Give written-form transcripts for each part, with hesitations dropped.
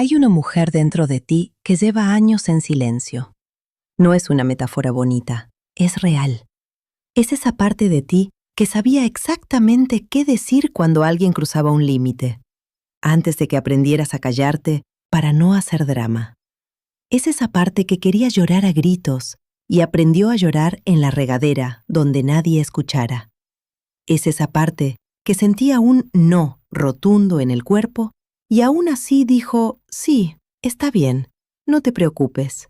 Hay una mujer dentro de ti que lleva años en silencio. No es una metáfora bonita, es real. Es esa parte de ti que sabía exactamente qué decir cuando alguien cruzaba un límite, antes de que aprendieras a callarte para no hacer drama. Es esa parte que quería llorar a gritos y aprendió a llorar en la regadera donde nadie escuchara. Es esa parte que sentía un no rotundo en el cuerpo y aún así dijo, sí, está bien, no te preocupes.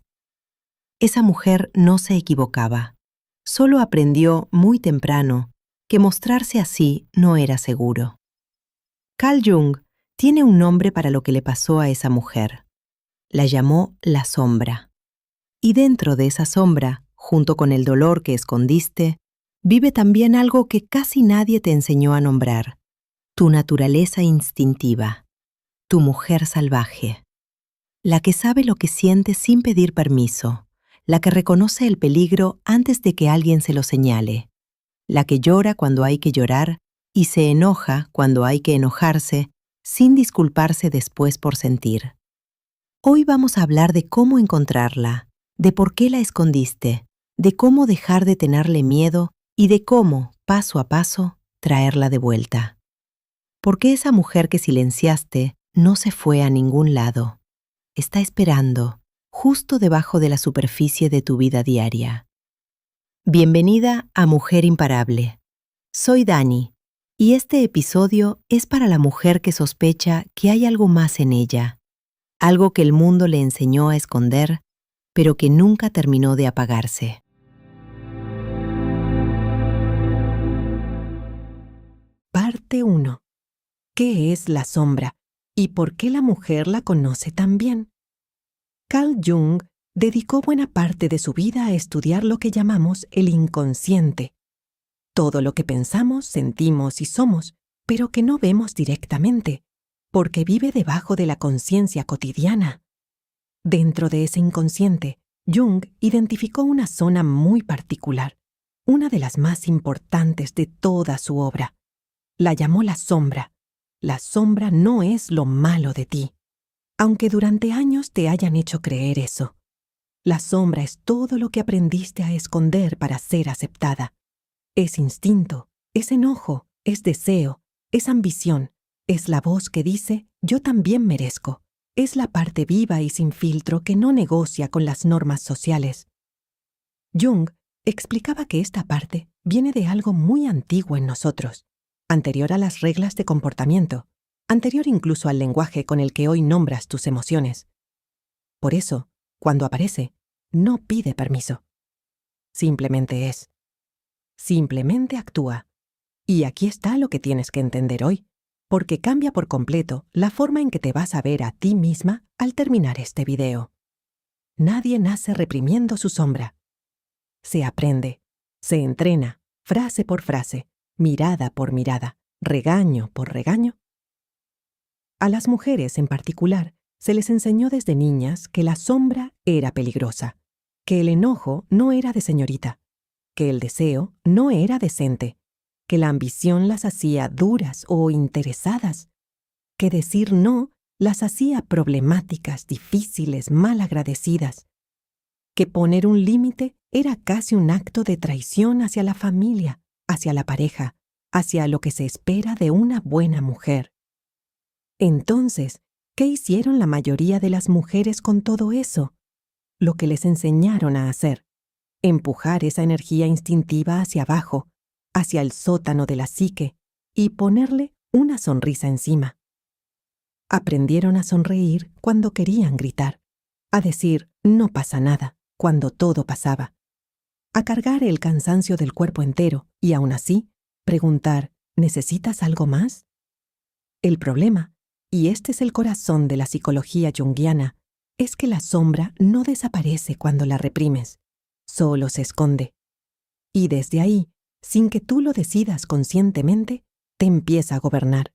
Esa mujer no se equivocaba. Solo aprendió muy temprano que mostrarse así no era seguro. Carl Jung tiene un nombre para lo que le pasó a esa mujer. La llamó la sombra. Y dentro de esa sombra, junto con el dolor que escondiste, vive también algo que casi nadie te enseñó a nombrar: tu naturaleza instintiva, tu mujer salvaje. La que sabe lo que siente sin pedir permiso, la que reconoce el peligro antes de que alguien se lo señale, la que llora cuando hay que llorar y se enoja cuando hay que enojarse, sin disculparse después por sentir. Hoy vamos a hablar de cómo encontrarla, de por qué la escondiste, de cómo dejar de tenerle miedo y de cómo, paso a paso, traerla de vuelta. Porque esa mujer que silenciaste no se fue a ningún lado. Está esperando, justo debajo de la superficie de tu vida diaria. Bienvenida a Mujer Imparable. Soy Dani, y este episodio es para la mujer que sospecha que hay algo más en ella, algo que el mundo le enseñó a esconder, pero que nunca terminó de apagarse. Parte 1. ¿Qué es la sombra y por qué la mujer la conoce tan bien? Carl Jung dedicó buena parte de su vida a estudiar lo que llamamos el inconsciente. Todo lo que pensamos, sentimos y somos, pero que no vemos directamente, porque vive debajo de la conciencia cotidiana. Dentro de ese inconsciente, Jung identificó una zona muy particular, una de las más importantes de toda su obra. La llamó la sombra. La sombra no es lo malo de ti, aunque durante años te hayan hecho creer eso. La sombra es todo lo que aprendiste a esconder para ser aceptada. Es instinto, es enojo, es deseo, es ambición, es la voz que dice, yo también merezco. Es la parte viva y sin filtro que no negocia con las normas sociales. Jung explicaba que esta parte viene de algo muy antiguo en nosotros, anterior a las reglas de comportamiento, anterior incluso al lenguaje con el que hoy nombras tus emociones. Por eso, cuando aparece, no pide permiso. Simplemente es. Simplemente actúa. Y aquí está lo que tienes que entender hoy, porque cambia por completo la forma en que te vas a ver a ti misma al terminar este video. Nadie nace reprimiendo su sombra. Se aprende, se entrena, frase por frase, mirada por mirada, regaño por regaño. A las mujeres en particular se les enseñó desde niñas que la sombra era peligrosa, que el enojo no era de señorita, que el deseo no era decente, que la ambición las hacía duras o interesadas, que decir no las hacía problemáticas, difíciles, malagradecidas, que poner un límite era casi un acto de traición hacia la familia, hacia la pareja, hacia lo que se espera de una buena mujer. Entonces, ¿qué hicieron la mayoría de las mujeres con todo eso? Lo que les enseñaron a hacer: empujar esa energía instintiva hacia abajo, hacia el sótano de la psique, y ponerle una sonrisa encima. Aprendieron a sonreír cuando querían gritar, a decir no pasa nada cuando todo pasaba, a cargar el cansancio del cuerpo entero y aún así preguntar ¿necesitas algo más? El problema, y este es el corazón de la psicología junguiana, es que la sombra no desaparece cuando la reprimes, solo se esconde. Y desde ahí, sin que tú lo decidas conscientemente, te empieza a gobernar.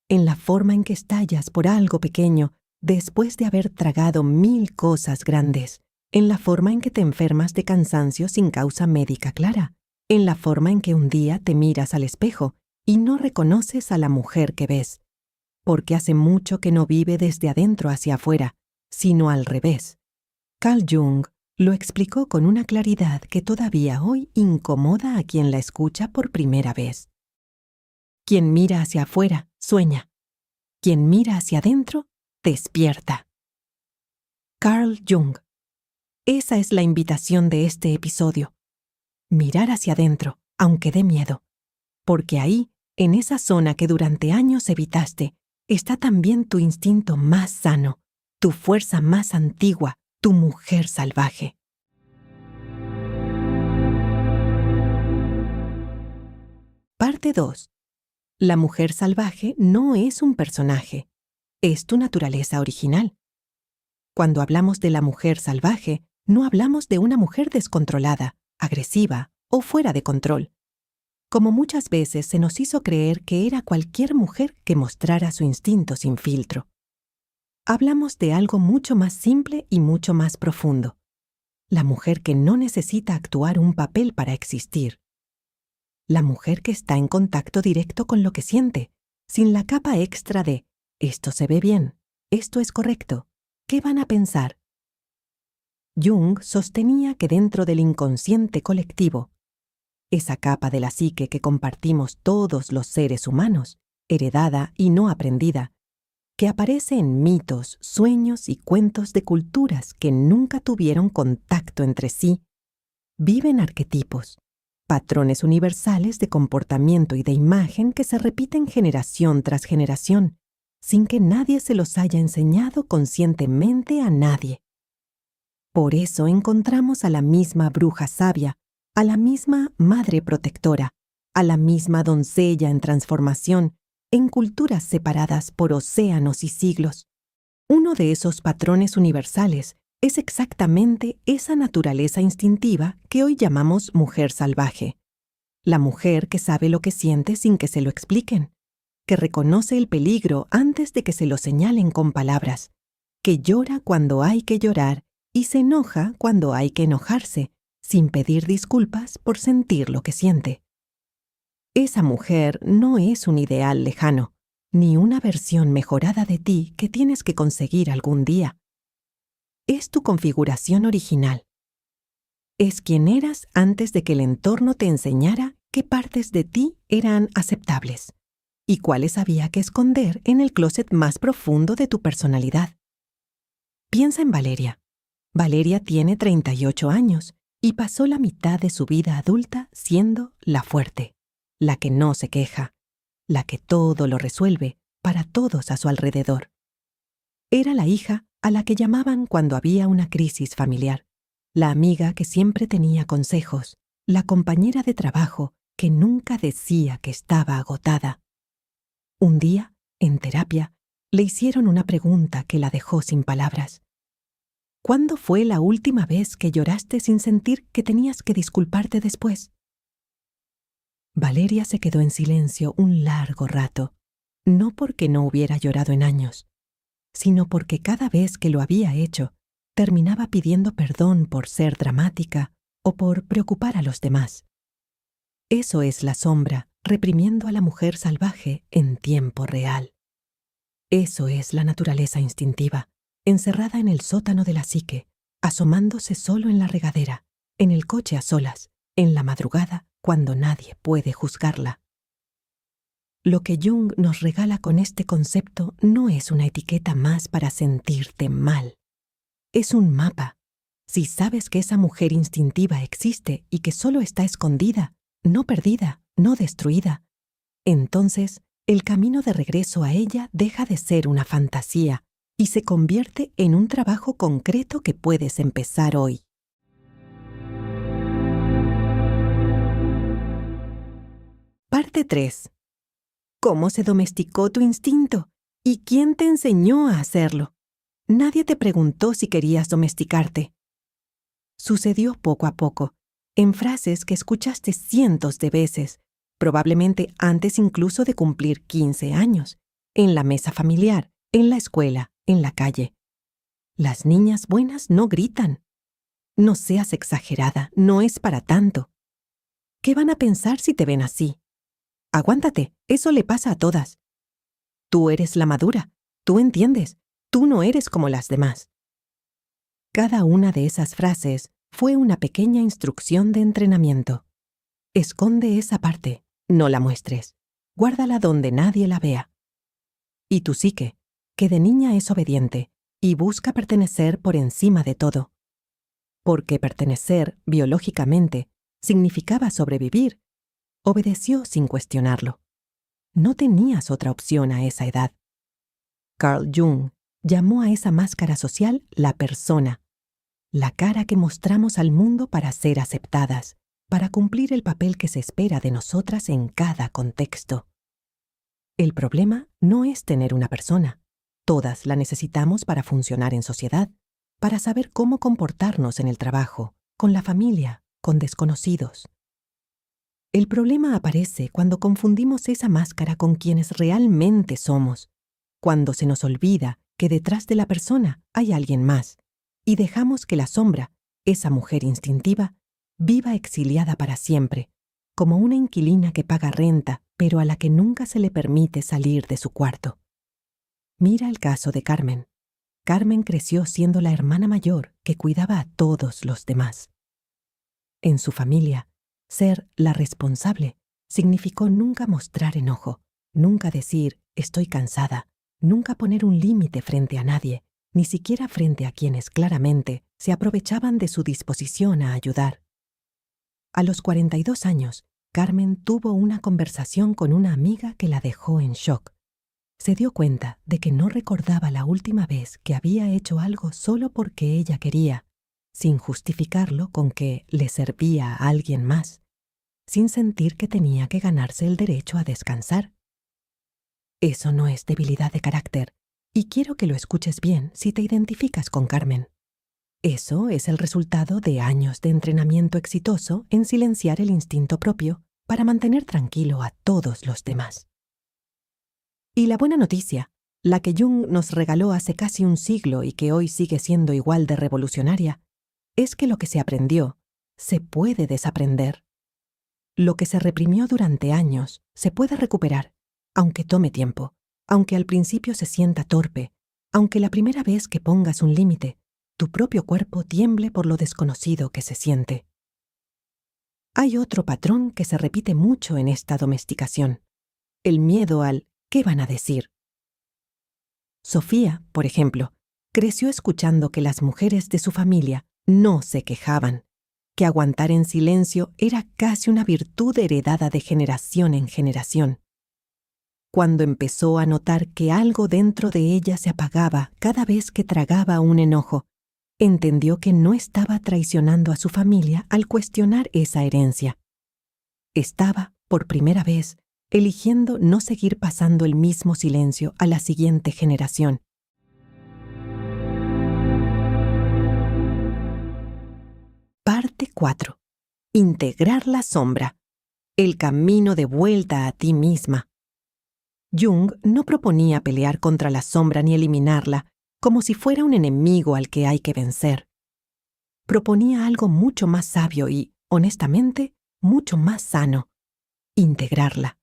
En la forma en que estallas por algo pequeño después de haber tragado 1000 cosas grandes, en la forma en que te enfermas de cansancio sin causa médica clara, en la forma en que un día te miras al espejo y no reconoces a la mujer que ves, porque hace mucho que no vive desde adentro hacia afuera, sino al revés. Carl Jung lo explicó con una claridad que todavía hoy incomoda a quien la escucha por primera vez. Quien mira hacia afuera, sueña. Quien mira hacia adentro, despierta. Carl Jung. Esa es la invitación de este episodio. Mirar hacia adentro, aunque dé miedo. Porque ahí, en esa zona que durante años evitaste, está también tu instinto más sano, tu fuerza más antigua, tu mujer salvaje. Parte 2. La mujer salvaje no es un personaje, es tu naturaleza original. Cuando hablamos de la mujer salvaje, no hablamos de una mujer descontrolada, agresiva o fuera de control. Como muchas veces se nos hizo creer que era cualquier mujer que mostrara su instinto sin filtro. Hablamos de algo mucho más simple y mucho más profundo. La mujer que no necesita actuar un papel para existir. La mujer que está en contacto directo con lo que siente, sin la capa extra de «esto se ve bien, esto es correcto, ¿qué van a pensar?». Jung sostenía que dentro del inconsciente colectivo, esa capa de la psique que compartimos todos los seres humanos, heredada y no aprendida, que aparece en mitos, sueños y cuentos de culturas que nunca tuvieron contacto entre sí, viven arquetipos, patrones universales de comportamiento y de imagen que se repiten generación tras generación, sin que nadie se los haya enseñado conscientemente a nadie. Por eso encontramos a la misma bruja sabia, a la misma madre protectora, a la misma doncella en transformación, en culturas separadas por océanos y siglos. Uno de esos patrones universales es exactamente esa naturaleza instintiva que hoy llamamos mujer salvaje. La mujer que sabe lo que siente sin que se lo expliquen, que reconoce el peligro antes de que se lo señalen con palabras, que llora cuando hay que llorar y se enoja cuando hay que enojarse, sin pedir disculpas por sentir lo que siente. Esa mujer no es un ideal lejano, ni una versión mejorada de ti que tienes que conseguir algún día. Es tu configuración original. Es quien eras antes de que el entorno te enseñara qué partes de ti eran aceptables y cuáles había que esconder en el closet más profundo de tu personalidad. Piensa en Valeria. Valeria tiene 38 años y pasó la mitad de su vida adulta siendo la fuerte, la que no se queja, la que todo lo resuelve para todos a su alrededor. Era la hija a la que llamaban cuando había una crisis familiar, la amiga que siempre tenía consejos, la compañera de trabajo que nunca decía que estaba agotada. Un día, en terapia, le hicieron una pregunta que la dejó sin palabras. ¿Cuándo fue la última vez que lloraste sin sentir que tenías que disculparte después? Valeria se quedó en silencio un largo rato, no porque no hubiera llorado en años, sino porque cada vez que lo había hecho, terminaba pidiendo perdón por ser dramática o por preocupar a los demás. Eso es la sombra reprimiendo a la mujer salvaje en tiempo real. Eso es la naturaleza instintiva, encerrada en el sótano de la psique, asomándose solo en la regadera, en el coche a solas, en la madrugada, cuando nadie puede juzgarla. Lo que Jung nos regala con este concepto no es una etiqueta más para sentirte mal. Es un mapa. Si sabes que esa mujer instintiva existe y que solo está escondida, no perdida, no destruida, entonces el camino de regreso a ella deja de ser una fantasía y se convierte en un trabajo concreto que puedes empezar hoy. Parte 3. ¿Cómo se domesticó tu instinto? ¿Y quién te enseñó a hacerlo? Nadie te preguntó si querías domesticarte. Sucedió poco a poco, en frases que escuchaste cientos de veces, probablemente antes incluso de cumplir 15 años, en la mesa familiar, en la escuela, en la calle. Las niñas buenas no gritan. No seas exagerada, no es para tanto. ¿Qué van a pensar si te ven así? Aguántate, eso le pasa a todas. Tú eres la madura. Tú entiendes. Tú no eres como las demás. Cada una de esas frases fue una pequeña instrucción de entrenamiento. Esconde esa parte, no la muestres. Guárdala donde nadie la vea. Y tu psique, que de niña es obediente y busca pertenecer por encima de todo. Porque pertenecer, biológicamente, significaba sobrevivir, obedeció sin cuestionarlo. No tenías otra opción a esa edad. Carl Jung llamó a esa máscara social la persona, la cara que mostramos al mundo para ser aceptadas, para cumplir el papel que se espera de nosotras en cada contexto. El problema no es tener una persona. Todas la necesitamos para funcionar en sociedad, para saber cómo comportarnos en el trabajo, con la familia, con desconocidos. El problema aparece cuando confundimos esa máscara con quienes realmente somos, cuando se nos olvida que detrás de la persona hay alguien más, y dejamos que la sombra, esa mujer instintiva, viva exiliada para siempre, como una inquilina que paga renta, pero a la que nunca se le permite salir de su cuarto. Mira el caso de Carmen. Carmen creció siendo la hermana mayor que cuidaba a todos los demás. En su familia, ser la responsable significó nunca mostrar enojo, nunca decir «estoy cansada», nunca poner un límite frente a nadie, ni siquiera frente a quienes claramente se aprovechaban de su disposición a ayudar. A los 42 años, Carmen tuvo una conversación con una amiga que la dejó en shock. Se dio cuenta de que no recordaba la última vez que había hecho algo solo porque ella quería, sin justificarlo con que le servía a alguien más, sin sentir que tenía que ganarse el derecho a descansar. Eso no es debilidad de carácter, y quiero que lo escuches bien si te identificas con Carmen. Eso es el resultado de años de entrenamiento exitoso en silenciar el instinto propio para mantener tranquilo a todos los demás. Y la buena noticia, la que Jung nos regaló hace casi un siglo y que hoy sigue siendo igual de revolucionaria, es que lo que se aprendió se puede desaprender. Lo que se reprimió durante años se puede recuperar, aunque tome tiempo, aunque al principio se sienta torpe, aunque la primera vez que pongas un límite, tu propio cuerpo tiemble por lo desconocido que se siente. Hay otro patrón que se repite mucho en esta domesticación: el miedo al ¿qué van a decir? Sofía, por ejemplo, creció escuchando que las mujeres de su familia no se quejaban, que aguantar en silencio era casi una virtud heredada de generación en generación. Cuando empezó a notar que algo dentro de ella se apagaba cada vez que tragaba un enojo, entendió que no estaba traicionando a su familia al cuestionar esa herencia. Estaba, por primera vez, eligiendo no seguir pasando el mismo silencio a la siguiente generación. Parte 4. Integrar la sombra. El camino de vuelta a ti misma. Jung no proponía pelear contra la sombra ni eliminarla, como si fuera un enemigo al que hay que vencer. Proponía algo mucho más sabio y, honestamente, mucho más sano: integrarla.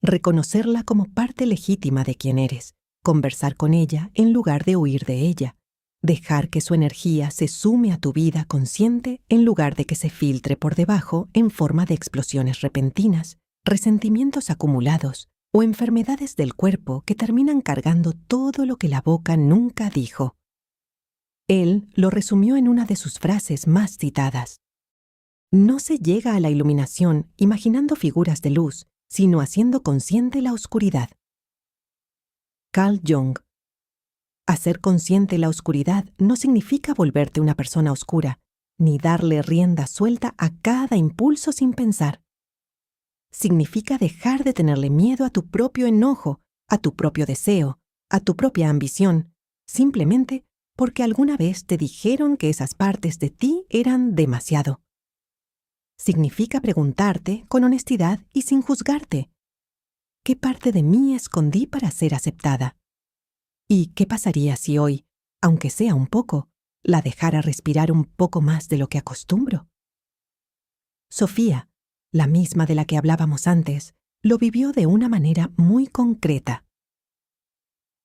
Reconocerla como parte legítima de quien eres, conversar con ella en lugar de huir de ella, dejar que su energía se sume a tu vida consciente en lugar de que se filtre por debajo en forma de explosiones repentinas, resentimientos acumulados o enfermedades del cuerpo que terminan cargando todo lo que la boca nunca dijo. Él lo resumió en una de sus frases más citadas: no se llega a la iluminación imaginando figuras de luz, sino haciendo consciente la oscuridad. Carl Jung. Hacer consciente la oscuridad no significa volverte una persona oscura, ni darle rienda suelta a cada impulso sin pensar. Significa dejar de tenerle miedo a tu propio enojo, a tu propio deseo, a tu propia ambición, simplemente porque alguna vez te dijeron que esas partes de ti eran demasiado. Significa preguntarte con honestidad y sin juzgarte: ¿qué parte de mí escondí para ser aceptada? ¿Y qué pasaría si hoy, aunque sea un poco, la dejara respirar un poco más de lo que acostumbro? Sofía, la misma de la que hablábamos antes, lo vivió de una manera muy concreta.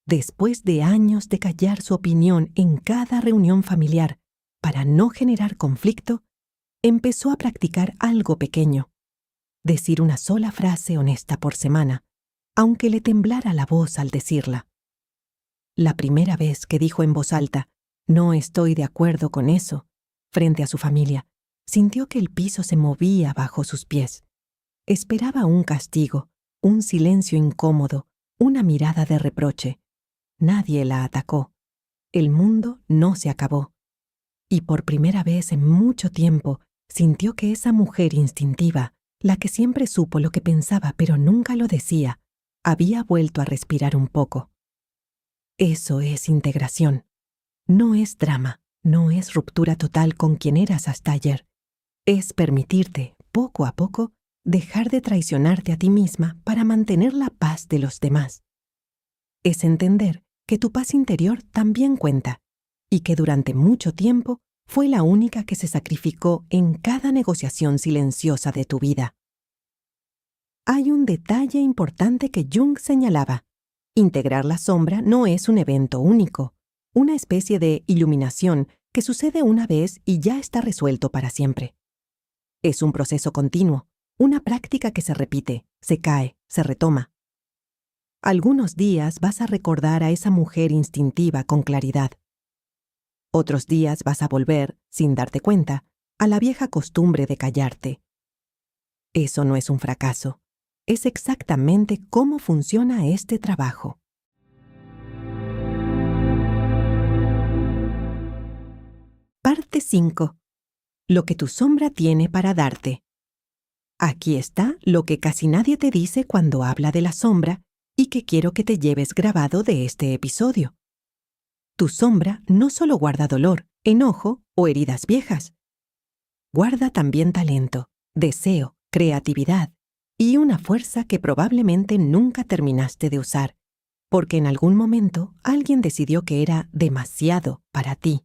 después de años de callar su opinión en cada reunión familiar para no generar conflicto, empezó a practicar algo pequeño: decir una sola frase honesta por semana, aunque le temblara la voz al decirla. La primera vez que dijo en voz alta, "No estoy de acuerdo con eso", frente a su familia, sintió que el piso se movía bajo sus pies. Esperaba un castigo, un silencio incómodo, una mirada de reproche. Nadie la atacó. El mundo no se acabó. Y por primera vez en mucho tiempo sintió que esa mujer instintiva, la que siempre supo lo que pensaba pero nunca lo decía, había vuelto a respirar un poco. Eso es integración. No es drama, no es ruptura total con quien eras hasta ayer. Es permitirte, poco a poco, dejar de traicionarte a ti misma para mantener la paz de los demás. Es entender que tu paz interior también cuenta y que durante mucho tiempo fue la única que se sacrificó en cada negociación silenciosa de tu vida. Hay un detalle importante que Jung señalaba. Integrar la sombra no es un evento único, una especie de iluminación que sucede una vez y ya está resuelto para siempre. Es un proceso continuo, una práctica que se repite, se cae, se retoma. Algunos días vas a recordar a esa mujer instintiva con claridad. Otros días vas a volver, sin darte cuenta, a la vieja costumbre de callarte. Eso no es un fracaso. Es exactamente cómo funciona este trabajo. Parte 5. Lo que tu sombra tiene para darte. Aquí está lo que casi nadie te dice cuando habla de la sombra y que quiero que te lleves grabado de este episodio. Tu sombra no solo guarda dolor, enojo o heridas viejas. Guarda también talento, deseo, creatividad y una fuerza que probablemente nunca terminaste de usar, porque en algún momento alguien decidió que era demasiado para ti.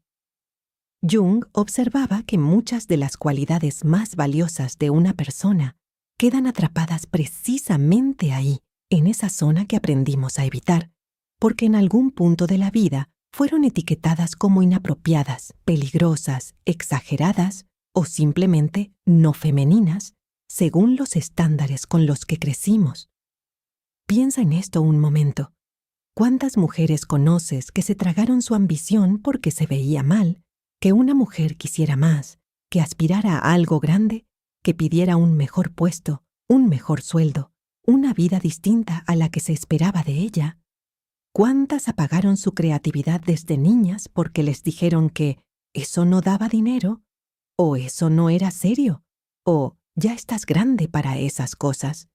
Jung observaba que muchas de las cualidades más valiosas de una persona quedan atrapadas precisamente ahí, en esa zona que aprendimos a evitar, porque en algún punto de la vida fueron etiquetadas como inapropiadas, peligrosas, exageradas o simplemente no femeninas, según los estándares con los que crecimos. Piensa en esto un momento. ¿Cuántas mujeres conoces que se tragaron su ambición porque se veía mal, que una mujer quisiera más, que aspirara a algo grande, que pidiera un mejor puesto, un mejor sueldo, una vida distinta a la que se esperaba de ella? ¿Cuántas apagaron su creatividad desde niñas porque les dijeron que eso no daba dinero, o eso no era serio, o ya estás grande para esas cosas?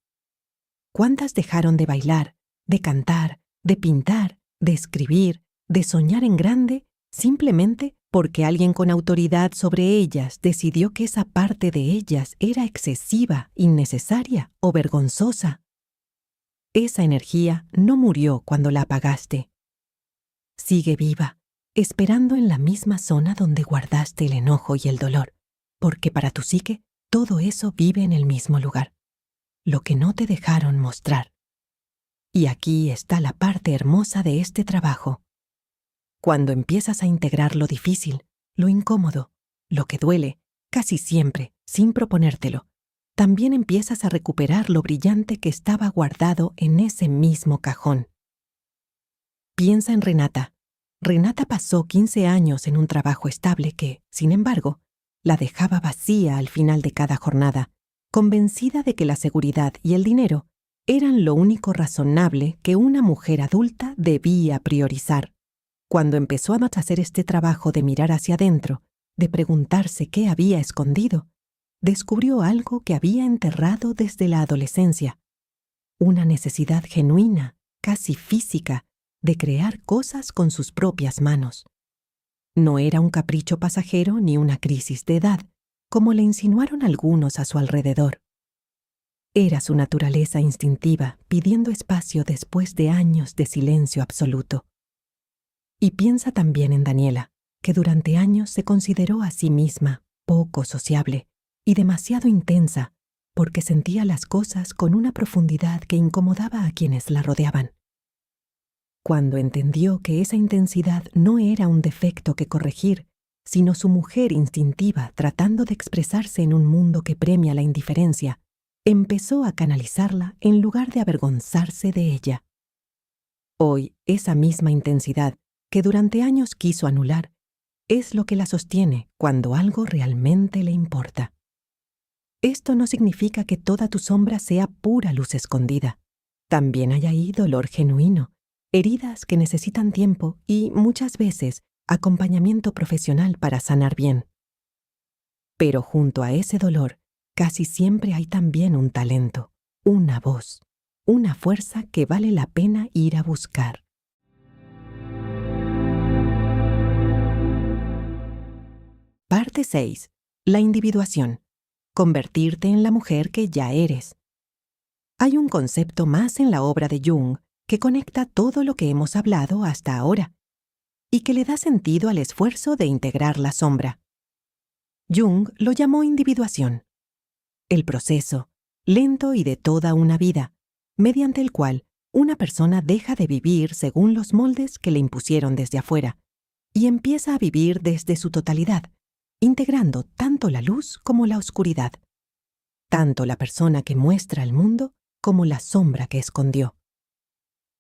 ¿Cuántas dejaron de bailar, de cantar, de pintar, de escribir, de soñar en grande, simplemente porque alguien con autoridad sobre ellas decidió que esa parte de ellas era excesiva, innecesaria o vergonzosa? Esa energía no murió cuando la apagaste. Sigue viva, esperando en la misma zona donde guardaste el enojo y el dolor, porque para tu psique todo eso vive en el mismo lugar, lo que no te dejaron mostrar. Y aquí está la parte hermosa de este trabajo. Cuando empiezas a integrar lo difícil, lo incómodo, lo que duele, casi siempre, sin proponértelo, también empiezas a recuperar lo brillante que estaba guardado en ese mismo cajón. Piensa en Renata. Renata pasó 15 años en un trabajo estable que, sin embargo, la dejaba vacía al final de cada jornada, convencida de que la seguridad y el dinero eran lo único razonable que una mujer adulta debía priorizar. Cuando empezó a hacer este trabajo de mirar hacia adentro, de preguntarse qué había escondido, descubrió algo que había enterrado desde la adolescencia, una necesidad genuina, casi física, de crear cosas con sus propias manos. No era un capricho pasajero ni una crisis de edad, como le insinuaron algunos a su alrededor. Era su naturaleza instintiva pidiendo espacio después de años de silencio absoluto. Y piensa también en Daniela, que durante años se consideró a sí misma poco sociable y demasiado intensa porque sentía las cosas con una profundidad que incomodaba a quienes la rodeaban. Cuando entendió que esa intensidad no era un defecto que corregir, sino su mujer instintiva tratando de expresarse en un mundo que premia la indiferencia, empezó a canalizarla en lugar de avergonzarse de ella. Hoy, esa misma intensidad que durante años quiso anular, es lo que la sostiene cuando algo realmente le importa. Esto no significa que toda tu sombra sea pura luz escondida. También hay ahí dolor genuino, heridas que necesitan tiempo y, muchas veces, acompañamiento profesional para sanar bien. Pero junto a ese dolor, casi siempre hay también un talento, una voz, una fuerza que vale la pena ir a buscar. Parte 6. La individuación. Convertirte en la mujer que ya eres. Hay un concepto más en la obra de Jung que conecta todo lo que hemos hablado hasta ahora y que le da sentido al esfuerzo de integrar la sombra. Jung lo llamó individuación. El proceso, lento y de toda una vida, mediante el cual una persona deja de vivir según los moldes que le impusieron desde afuera y empieza a vivir desde su totalidad, integrando tanto la luz como la oscuridad, tanto la persona que muestra al mundo como la sombra que escondió.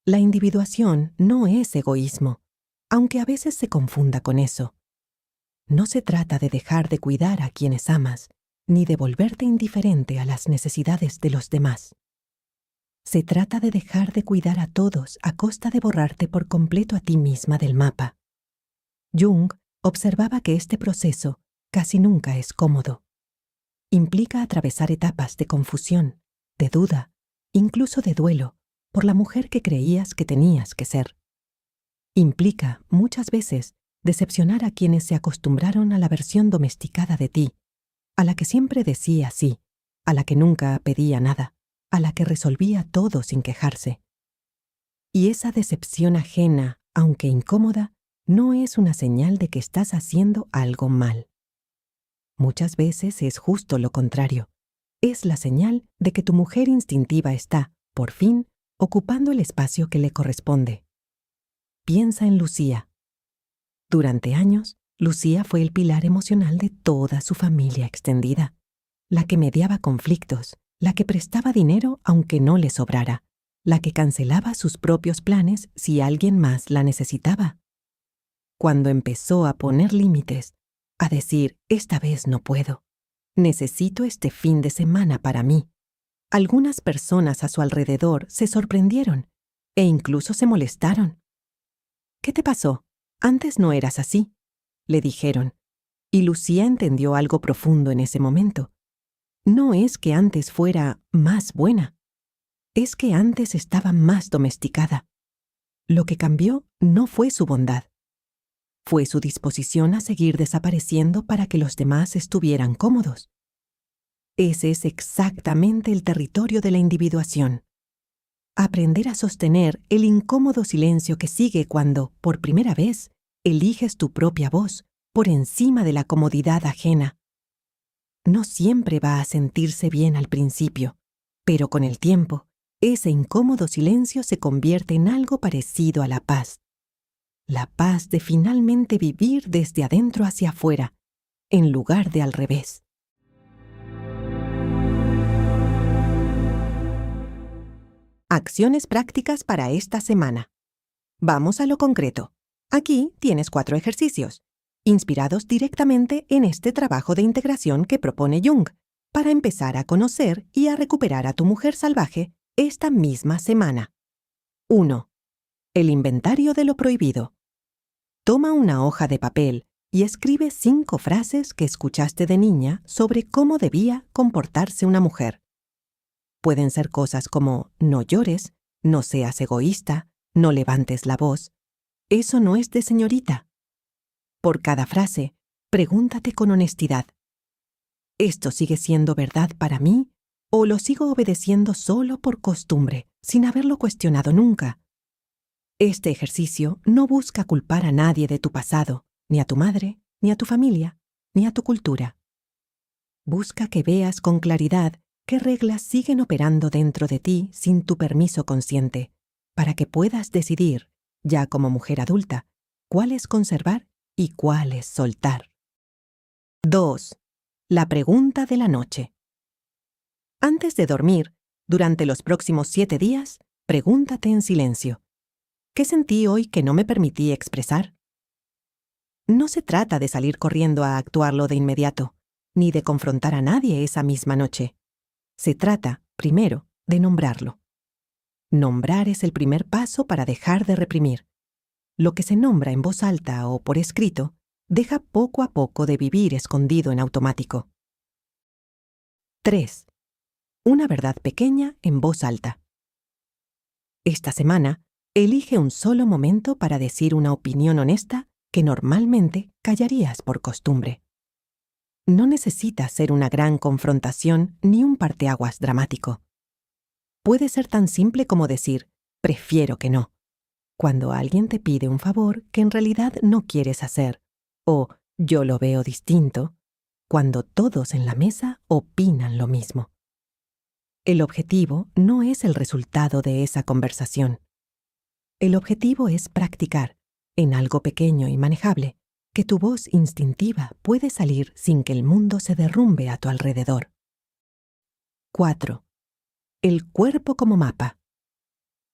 La individuación no es egoísmo, aunque a veces se confunda con eso. No se trata de dejar de cuidar a quienes amas, ni de volverte indiferente a las necesidades de los demás. Se trata de dejar de cuidar a todos a costa de borrarte por completo a ti misma del mapa. Jung observaba que este proceso casi nunca es cómodo. Implica atravesar etapas de confusión, de duda, incluso de duelo, por la mujer que creías que tenías que ser. Implica, muchas veces, decepcionar a quienes se acostumbraron a la versión domesticada de ti, a la que siempre decía sí, a la que nunca pedía nada, a la que resolvía todo sin quejarse. Y esa decepción ajena, aunque incómoda, no es una señal de que estás haciendo algo mal. Muchas veces es justo lo contrario. Es la señal de que tu mujer instintiva está, por fin, ocupando el espacio que le corresponde. Piensa en Lucía. Durante años, Lucía fue el pilar emocional de toda su familia extendida, la que mediaba conflictos, la que prestaba dinero aunque no le sobrara, la que cancelaba sus propios planes si alguien más la necesitaba. Cuando empezó a poner límites, a decir, esta vez no puedo, necesito este fin de semana para mí, algunas personas a su alrededor se sorprendieron e incluso se molestaron. ¿Qué te pasó? Antes no eras así, le dijeron, y Lucía entendió algo profundo en ese momento. No es que antes fuera más buena, es que antes estaba más domesticada. Lo que cambió no fue su bondad, fue su disposición a seguir desapareciendo para que los demás estuvieran cómodos. Ese es exactamente el territorio de la individuación. Aprender a sostener el incómodo silencio que sigue cuando, por primera vez, eliges tu propia voz por encima de la comodidad ajena. No siempre va a sentirse bien al principio, pero con el tiempo, ese incómodo silencio se convierte en algo parecido a la paz. La paz de finalmente vivir desde adentro hacia afuera, en lugar de al revés. Acciones prácticas para esta semana. Vamos a lo concreto. Aquí tienes 4 ejercicios, inspirados directamente en este trabajo de integración que propone Jung, para empezar a conocer y a recuperar a tu mujer salvaje esta misma semana. 1. El inventario de lo prohibido. Toma una hoja de papel y escribe 5 frases que escuchaste de niña sobre cómo debía comportarse una mujer. Pueden ser cosas como no llores, no seas egoísta, no levantes la voz. Eso no es de señorita. Por cada frase, pregúntate con honestidad: ¿esto sigue siendo verdad para mí o lo sigo obedeciendo solo por costumbre, sin haberlo cuestionado nunca? Este ejercicio no busca culpar a nadie de tu pasado, ni a tu madre, ni a tu familia, ni a tu cultura. Busca que veas con claridad qué reglas siguen operando dentro de ti sin tu permiso consciente, para que puedas decidir, ya como mujer adulta, cuáles conservar y cuáles soltar. 2. La pregunta de la noche. Antes de dormir, durante los próximos 7 días, pregúntate en silencio: ¿qué sentí hoy que no me permití expresar? No se trata de salir corriendo a actuarlo de inmediato, ni de confrontar a nadie esa misma noche. Se trata, primero, de nombrarlo. Nombrar es el primer paso para dejar de reprimir. Lo que se nombra en voz alta o por escrito deja poco a poco de vivir escondido en automático. 3. Una verdad pequeña en voz alta. Esta semana, elige un solo momento para decir una opinión honesta que normalmente callarías por costumbre. No necesita ser una gran confrontación ni un parteaguas dramático. Puede ser tan simple como decir: prefiero que no, cuando alguien te pide un favor que en realidad no quieres hacer, o yo lo veo distinto, cuando todos en la mesa opinan lo mismo. El objetivo no es el resultado de esa conversación. El objetivo es practicar, en algo pequeño y manejable, que tu voz instintiva puede salir sin que el mundo se derrumbe a tu alrededor. 4. El cuerpo como mapa.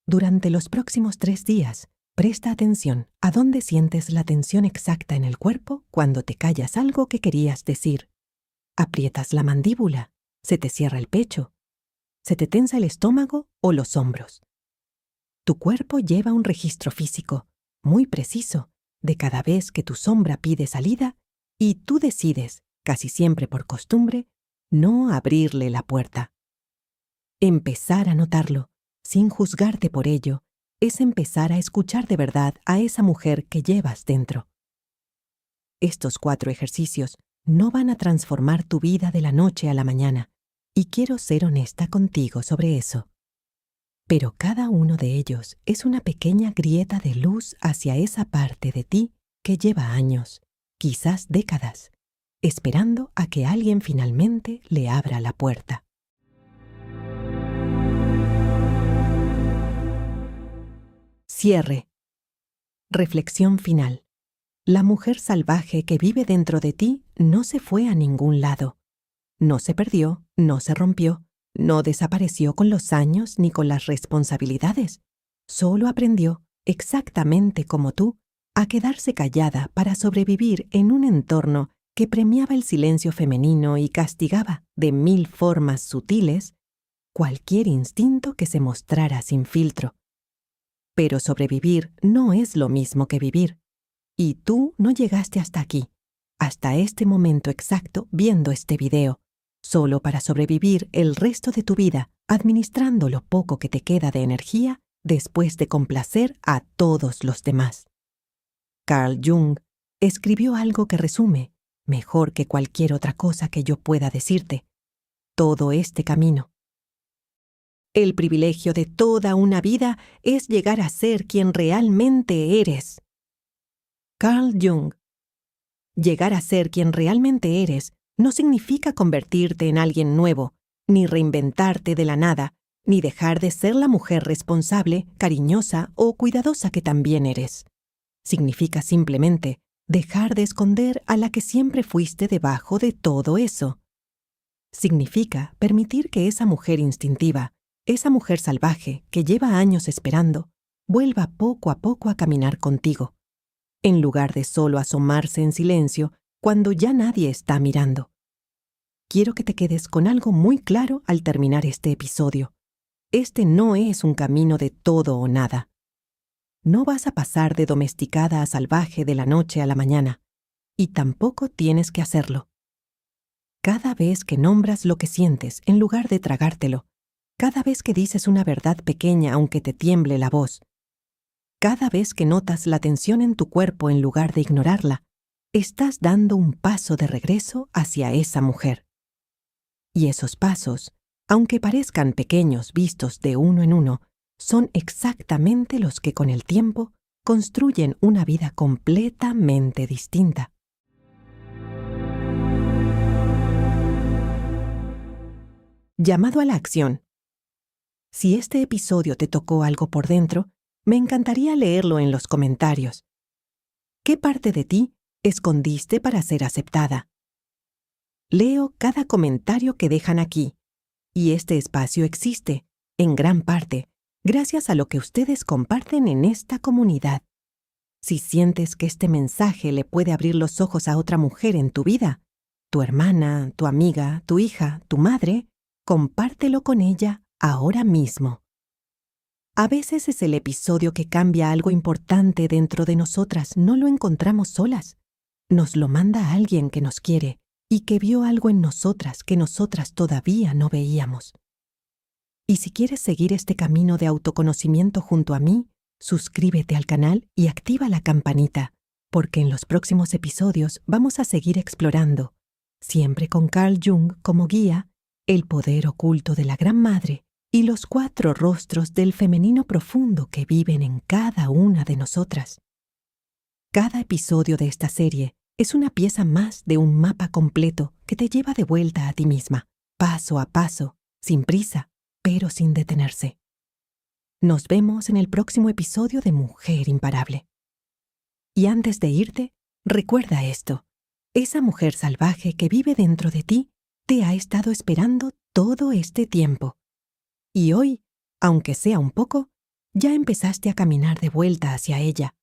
Durante los próximos 3 días, presta atención a dónde sientes la tensión exacta en el cuerpo cuando te callas algo que querías decir. ¿Aprietas la mandíbula? ¿Se te cierra el pecho? ¿Se te tensa el estómago o los hombros? Tu cuerpo lleva un registro físico, muy preciso, de cada vez que tu sombra pide salida y tú decides, casi siempre por costumbre, no abrirle la puerta. Empezar a notarlo, sin juzgarte por ello, es empezar a escuchar de verdad a esa mujer que llevas dentro. Estos 4 ejercicios no van a transformar tu vida de la noche a la mañana, y quiero ser honesta contigo sobre eso. Pero cada uno de ellos es una pequeña grieta de luz hacia esa parte de ti que lleva años, quizás décadas, esperando a que alguien finalmente le abra la puerta. Cierre. Reflexión final. La mujer salvaje que vive dentro de ti no se fue a ningún lado. No se perdió, no se rompió, no desapareció con los años ni con las responsabilidades. Solo aprendió, exactamente como tú, a quedarse callada para sobrevivir en un entorno que premiaba el silencio femenino y castigaba, de 1000 formas sutiles, cualquier instinto que se mostrara sin filtro. Pero sobrevivir no es lo mismo que vivir. Y tú no llegaste hasta aquí, hasta este momento exacto viendo este video, solo para sobrevivir el resto de tu vida administrando lo poco que te queda de energía después de complacer a todos los demás. Carl Jung escribió algo que resume, mejor que cualquier otra cosa que yo pueda decirte, todo este camino. El privilegio de toda una vida es llegar a ser quien realmente eres. Carl Jung. Llegar a ser quien realmente eres no significa convertirte en alguien nuevo, ni reinventarte de la nada, ni dejar de ser la mujer responsable, cariñosa o cuidadosa que también eres. Significa simplemente dejar de esconder a la que siempre fuiste debajo de todo eso. Significa permitir que esa mujer instintiva, esa mujer salvaje que lleva años esperando, vuelva poco a poco a caminar contigo, en lugar de solo asomarse en silencio cuando ya nadie está mirando. Quiero que te quedes con algo muy claro al terminar este episodio. Este no es un camino de todo o nada. No vas a pasar de domesticada a salvaje de la noche a la mañana, y tampoco tienes que hacerlo. Cada vez que nombras lo que sientes en lugar de tragártelo, cada vez que dices una verdad pequeña aunque te tiemble la voz, cada vez que notas la tensión en tu cuerpo en lugar de ignorarla, estás dando un paso de regreso hacia esa mujer. Y esos pasos, aunque parezcan pequeños vistos de uno en uno, son exactamente los que con el tiempo construyen una vida completamente distinta. Llamado a la acción. Si este episodio te tocó algo por dentro, Me encantaría leerlo en los comentarios. ¿Qué parte de ti escondiste para ser aceptada? Leo cada comentario que dejan aquí, y este espacio existe, en gran parte, gracias a lo que ustedes comparten en esta comunidad. Si sientes que este mensaje le puede abrir los ojos a otra mujer en tu vida, tu hermana, tu amiga, tu hija, tu madre, compártelo con ella ahora mismo. A veces es el episodio que cambia algo importante dentro de nosotras, no lo encontramos solas. Nos lo manda alguien que nos quiere y que vio algo en nosotras que nosotras todavía no veíamos. Y si quieres seguir este camino de autoconocimiento junto a mí, suscríbete al canal y activa la campanita, porque en los próximos episodios vamos a seguir explorando, siempre con Carl Jung como guía, el poder oculto de la Gran Madre y los 4 rostros del femenino profundo que viven en cada una de nosotras. Cada episodio de esta serie es una pieza más de un mapa completo que te lleva de vuelta a ti misma, paso a paso, sin prisa, pero sin detenerse. Nos vemos en el próximo episodio de Mujer Imparable. Y antes de irte, recuerda esto. Esa mujer salvaje que vive dentro de ti te ha estado esperando todo este tiempo. Y hoy, aunque sea un poco, ya empezaste a caminar de vuelta hacia ella.